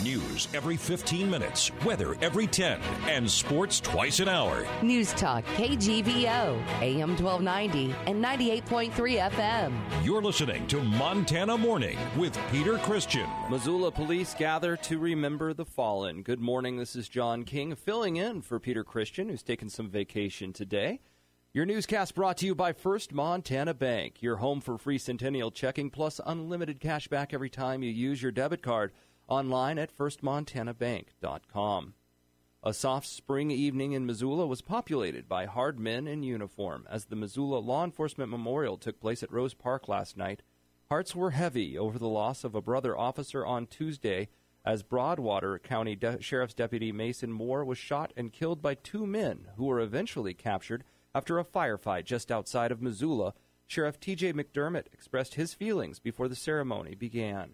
News every 15 minutes, weather every 10, and sports twice an hour. Newstalk KGVO, AM 1290 and 98.3 FM. You're listening to Montana Morning with Peter Christian. Missoula police gather to remember the fallen. Good morning, this is John King filling in for Peter Christian, who's taking some vacation today. Your newscast brought to you by First Montana Bank, your home for free Centennial checking plus unlimited cash back every time you use your debit card. Online at firstmontanabank.com. A soft spring evening in Missoula was populated by hard men in uniform. As the Missoula Law Enforcement Memorial took place at Rose Park last night, hearts were heavy over the loss of a brother officer on Tuesday as Broadwater County Sheriff's Deputy Mason Moore was shot and killed by two men who were eventually captured after a firefight just outside of Missoula. Sheriff T.J. McDermott expressed his feelings before the ceremony began.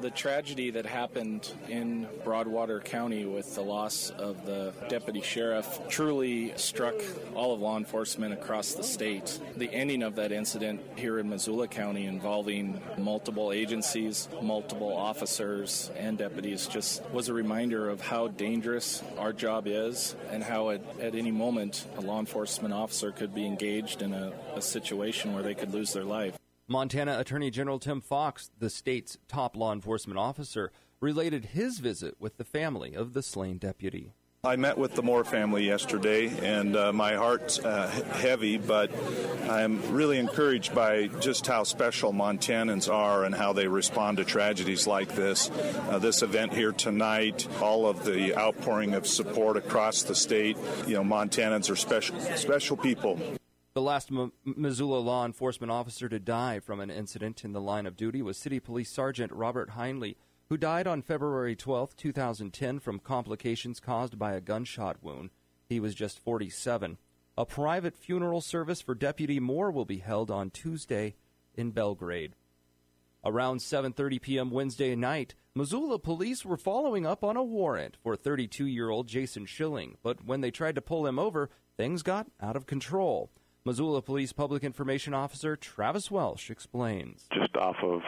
The tragedy that happened in Broadwater County with the loss of the deputy sheriff truly struck all of law enforcement across the state. The ending of that incident here in Missoula County involving multiple agencies, multiple officers and deputies just was a reminder of how dangerous our job is and how at any moment a law enforcement officer could be engaged in a situation where they could lose their life. Montana Attorney General Tim Fox, the state's top law enforcement officer, related his visit with the family of the slain deputy. I met with the Moore family yesterday, and my heart's heavy, but I'm really encouraged by just how special Montanans are and how they respond to tragedies like this. This event here tonight, all of the outpouring of support across the state, Montanans are special people. The last Missoula law enforcement officer to die from an incident in the line of duty was City Police Sergeant Robert Heinley, who died on February 12, 2010 from complications caused by a gunshot wound. He was just 47. A private funeral service for Deputy Moore will be held on Tuesday in Belgrade. Around 7:30 p.m. Wednesday night, Missoula police were following up on a warrant for 32-year-old Jason Schilling, but when they tried to pull him over, things got out of control. Missoula Police Public Information Officer Travis Welsh explains. Just off of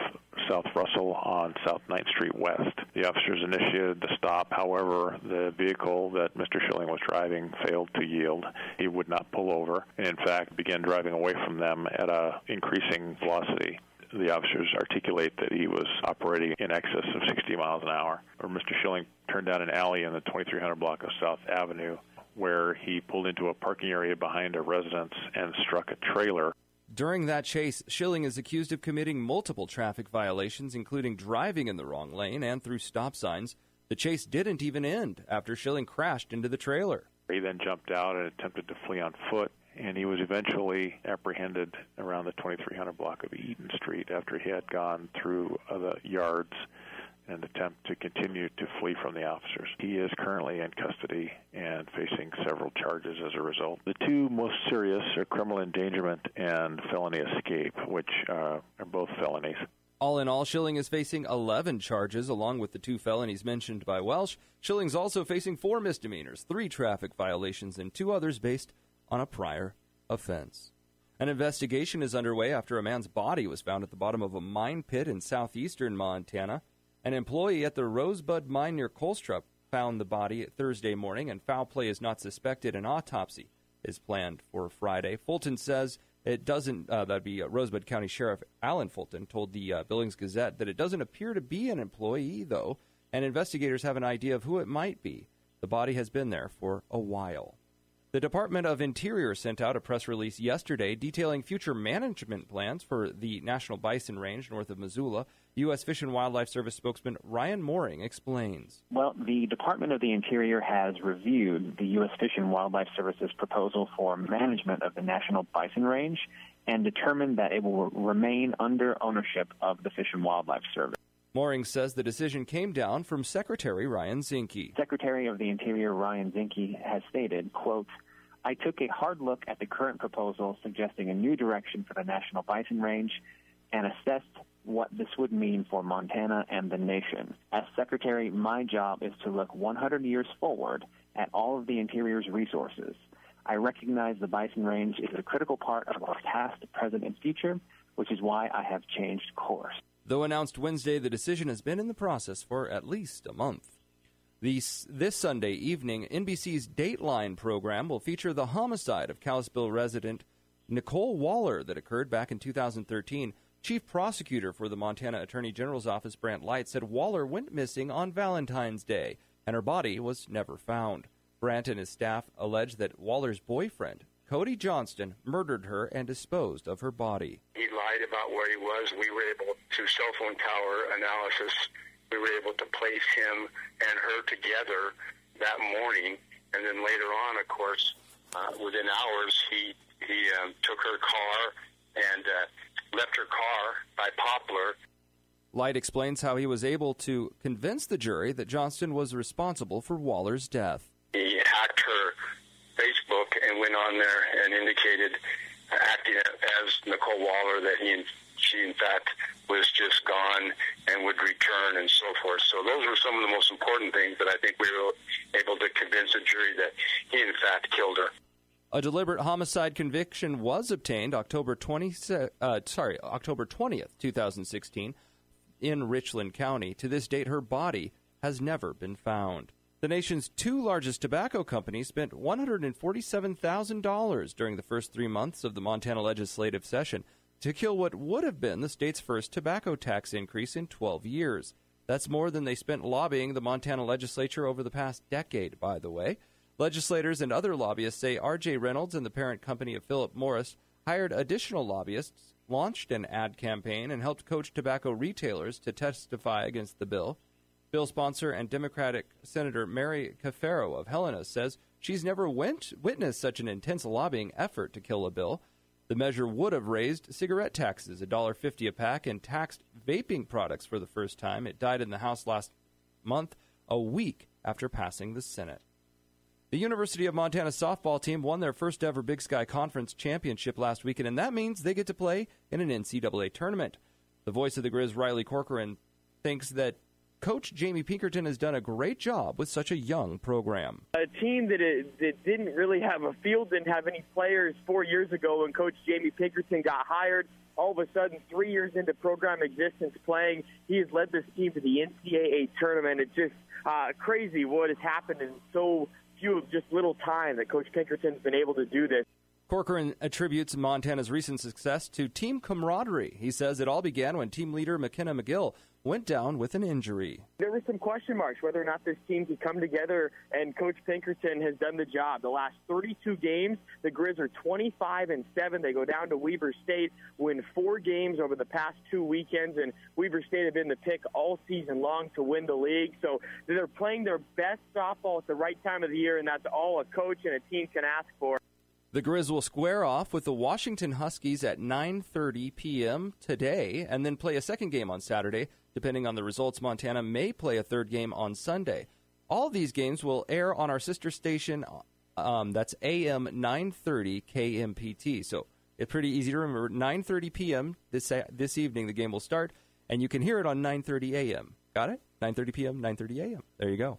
South Russell on South 9th Street West. The officers initiated the stop. However, the vehicle that Mr. Schilling was driving failed to yield. He would not pull over and, in fact, began driving away from them at an increasing velocity. The officers articulate that he was operating in excess of 60 miles an hour. Mr. Schilling turned down an alley in the 2300 block of South Avenue, where he pulled into a parking area behind a residence and struck a trailer. During that chase, Schilling is accused of committing multiple traffic violations, including driving in the wrong lane and through stop signs. The chase didn't even end after Schilling crashed into the trailer. He then jumped out and attempted to flee on foot, and he was eventually apprehended around the 2300 block of Eden Street after he had gone through the yards in an attempt to continue to flee from the officers. He is currently in custody and facing several charges as a result. The two most serious are criminal endangerment and felony escape, which are both felonies. All in all, Schilling is facing 11 charges, along with the two felonies mentioned by Welsh. Schilling's also facing 4 misdemeanors, 3 traffic violations, and 2 others based on a prior offense. An investigation is underway after a man's body was found at the bottom of a mine pit in southeastern Montana. An employee at the Rosebud mine near Colstrip found the body Thursday morning, and foul play is not suspected. An autopsy is planned for Friday. Fulton says it doesn't, that'd be Rosebud County Sheriff Alan Fulton told the Billings Gazette that it doesn't appear to be an employee, though, and investigators have an idea of who it might be. The body has been there for a while. The Department of Interior sent out a press release yesterday detailing future management plans for the National Bison Range north of Missoula. U.S. Fish and Wildlife Service spokesman Ryan Mooring explains. Well, the Department of the Interior has reviewed the U.S. Fish and Wildlife Service's proposal for management of the National Bison Range and determined that it will remain under ownership of the Fish and Wildlife Service. Mooring says the decision came down from Secretary Ryan Zinke. Secretary of the Interior Ryan Zinke has stated, quote, I took a hard look at the current proposal suggesting a new direction for the National Bison Range and assessed what this would mean for Montana and the nation. As Secretary, my job is to look 100 years forward at all of the Interior's resources. I recognize the Bison Range is a critical part of our past, present, and future, which is why I have changed course. Though announced Wednesday, the decision has been in the process for at least a month. This Sunday evening, NBC's Dateline program will feature the homicide of Kalispell resident Nicole Waller that occurred back in 2013. Chief Prosecutor for the Montana Attorney General's Office, Brant Light, said Waller went missing on Valentine's Day, and her body was never found. Brant and his staff allege that Waller's boyfriend, Cody Johnston, murdered her and disposed of her body. He lied about where he was. We were able to cell phone tower analysis. We were able to place him and her together that morning. And then later on, of course, within hours, he took her car and left her car by Poplar. Light explains how he was able to convince the jury that Johnston was responsible for Waller's death. He hacked her Facebook and went on there and indicated, acting as Nicole Waller, that she in fact was just gone and would return and so forth. So those were some of the most important things that I think we were able to convince the jury that he in fact killed her. A deliberate homicide conviction was obtained October 20th, 2016, in Richland County. To this date, her body has never been found. The nation's two largest tobacco companies spent $147,000 during the first 3 months of the Montana legislative session to kill what would have been the state's first tobacco tax increase in 12 years. That's more than they spent lobbying the Montana legislature over the past decade, by the way. Legislators and other lobbyists say R.J. Reynolds and the parent company of Philip Morris hired additional lobbyists, launched an ad campaign, and helped coach tobacco retailers to testify against the bill. Bill sponsor and Democratic Senator Mary Cafaro of Helena says she's never witnessed such an intense lobbying effort to kill a bill. The measure would have raised cigarette taxes, $1.50 a pack, and taxed vaping products for the first time. It died in the House last month, a week after passing the Senate. The University of Montana softball team won their first ever Big Sky Conference championship last weekend, and that means they get to play in an NCAA tournament. The voice of the Grizz, Riley Corcoran, thinks that Coach Jamie Pinkerton has done a great job with such a young program. A team that didn't really have a field, didn't have any players 4 years ago when Coach Jamie Pinkerton got hired. All of a sudden, 3 years into program existence playing, he has led this team to the NCAA tournament. It's just crazy what has happened in so few, just little time that Coach Pinkerton's been able to do this. Corcoran attributes Montana's recent success to team camaraderie. He says it all began when team leader McKenna McGill went down with an injury. There were some question marks whether or not this team could come together, and Coach Pinkerton has done the job. The last 32 games, the Grizz are 25-7. They go down to Weber State, win 4 games over the past 2 weekends, and Weber State have been the pick all season long to win the league. So they're playing their best softball at the right time of the year, and that's all a coach and a team can ask for. The Grizz will square off with the Washington Huskies at 9:30 p.m. today and then play a second game on Saturday. Depending on the results, Montana may play a third game on Sunday. All these games will air on our sister station, that's AM 930 KMPT. So it's pretty easy to remember. 9:30 p.m. this evening the game will start, and you can hear it on 9:30 a.m. Got it? 9:30 p.m., 9:30 a.m. There you go.